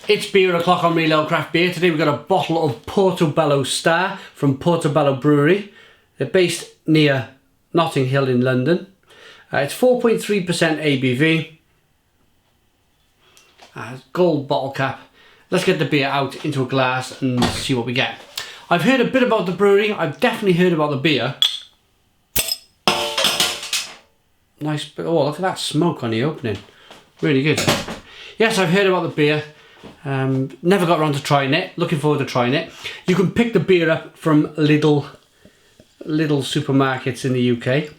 It's beer o'clock on Real Ale Craft Beer. Today we've got a bottle of Portobello Star from Portobello Brewery. They're based near Notting Hill in London. It's 4.3% ABV. Gold bottle cap. Let's get the beer out into a glass and see what we get. I've heard a bit about the brewery. I've definitely heard about the beer. Nice, oh look at that smoke on the opening. Really good. Yes, I've heard about the beer. Never got around to trying it. Looking forward to trying it. You can pick the beer up from Lidl supermarkets in the UK.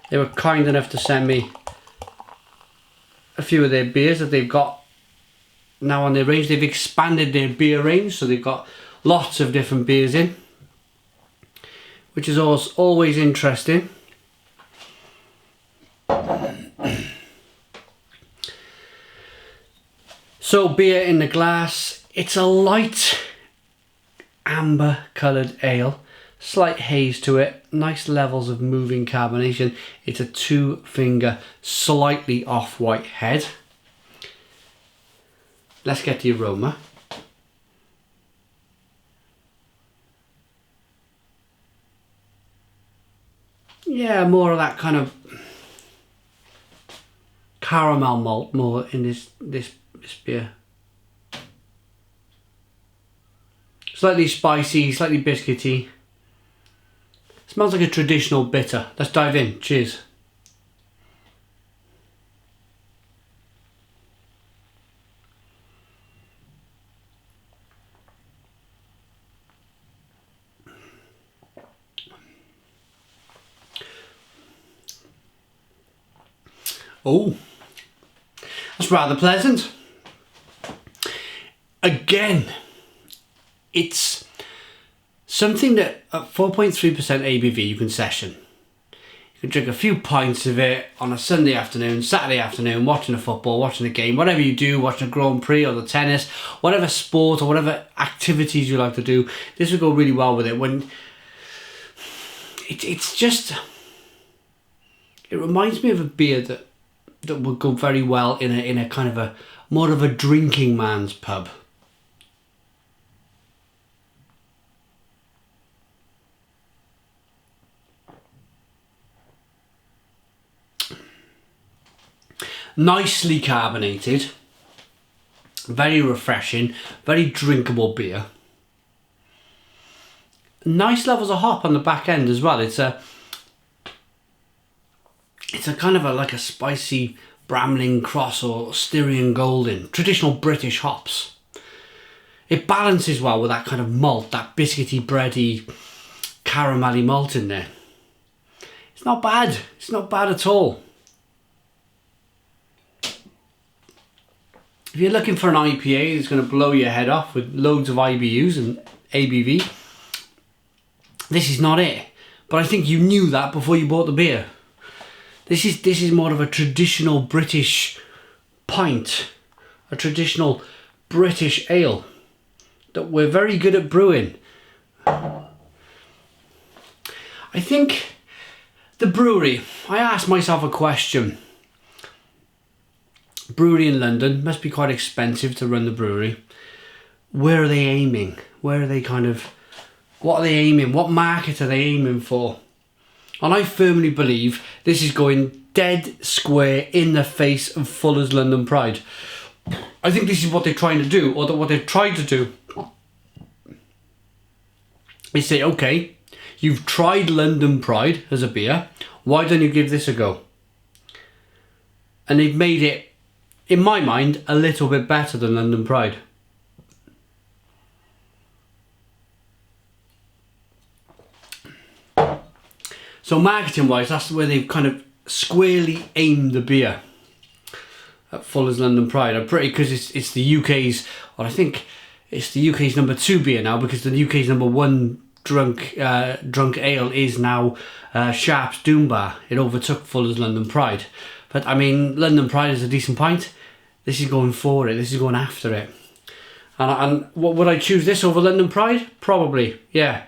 They were kind enough to send me a few of their beers that they've got now on their range. They've expanded their beer range, so they've got lots of different beers in, which is always interesting. So beer in the glass, it's a light amber coloured ale, slight haze to it, nice levels of moving carbonation. It's a 2-finger, slightly off-white head. Let's get the aroma. Yeah, more of that kind of caramel malt more in this beer. Slightly spicy, slightly biscuity. Smells like a traditional bitter. Let's dive in. Cheers. Oh, that's rather pleasant. Again, it's something that at 4.3% ABV you can session. You can drink a few pints of it on a Sunday afternoon, Saturday afternoon, watching the football, watching the game, whatever you do, watching a Grand Prix or the tennis, whatever sport or whatever activities you like to do. This would go really well with it. When it's just, it reminds me of a beer that would go very well in a kind of a more of a drinking man's pub. Nicely carbonated, very refreshing, very drinkable beer. Nice levels of hop on the back end as well. It's a kind of like a spicy Bramling Cross or Styrian Golden, traditional British hops. It balances well with that kind of malt, that biscuity, bready, caramelly malt in there. It's not bad. It's not bad at all. If you're looking for an IPA that's going to blow your head off with loads of IBUs and ABV, this is not it. But I think you knew that before you bought the beer. This is more of a traditional British pint, a traditional British ale that we're very good at brewing. I think the brewery, I asked myself a question. Brewery in London, must be quite expensive to run the brewery. Where are they aiming? Where are they what are they aiming? What market are they aiming for? And I firmly believe this is going dead square in the face of Fuller's London Pride. I think this is what they're trying to do, or what they've tried to do. They say, okay, you've tried London Pride as a beer, why don't you give this a go? And they've made it, in my mind, a little bit better than London Pride. So marketing wise, that's where they've kind of squarely aimed the beer at Fuller's London Pride. I'm pretty, because it's the UK's, or I think it's the UK's number 2 beer now, because the UK's number 1 drunk ale is now Sharp's Doombar. It overtook Fuller's London Pride. But I mean, London Pride is a decent pint. This is going for it. This is going after it. And what would I choose this over London Pride? Probably, yeah.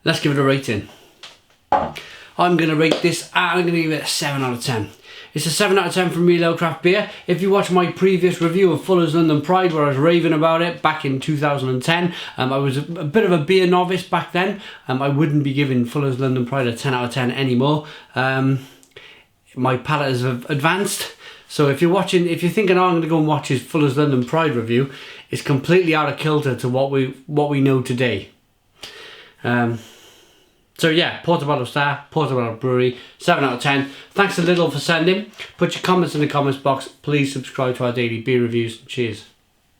Let's give it a rating. I'm going to rate this, I'm going to give it a 7 out of 10. It's a 7 out of 10 from Real Ale Craft Beer. If you watch my previous review of Fuller's London Pride, where I was raving about it back in 2010, I was a bit of a beer novice back then. I wouldn't be giving Fuller's London Pride a 10 out of 10 anymore. My palate has advanced. So if you're thinking, oh, I'm going to go and watch his Fuller's London Pride review, it's completely out of kilter to what we know today. So yeah, Portobello Star, Portobello Brewery, 7 out of 10. Thanks a little for sending. Put your comments in the comments box. Please subscribe to our daily beer reviews. Cheers.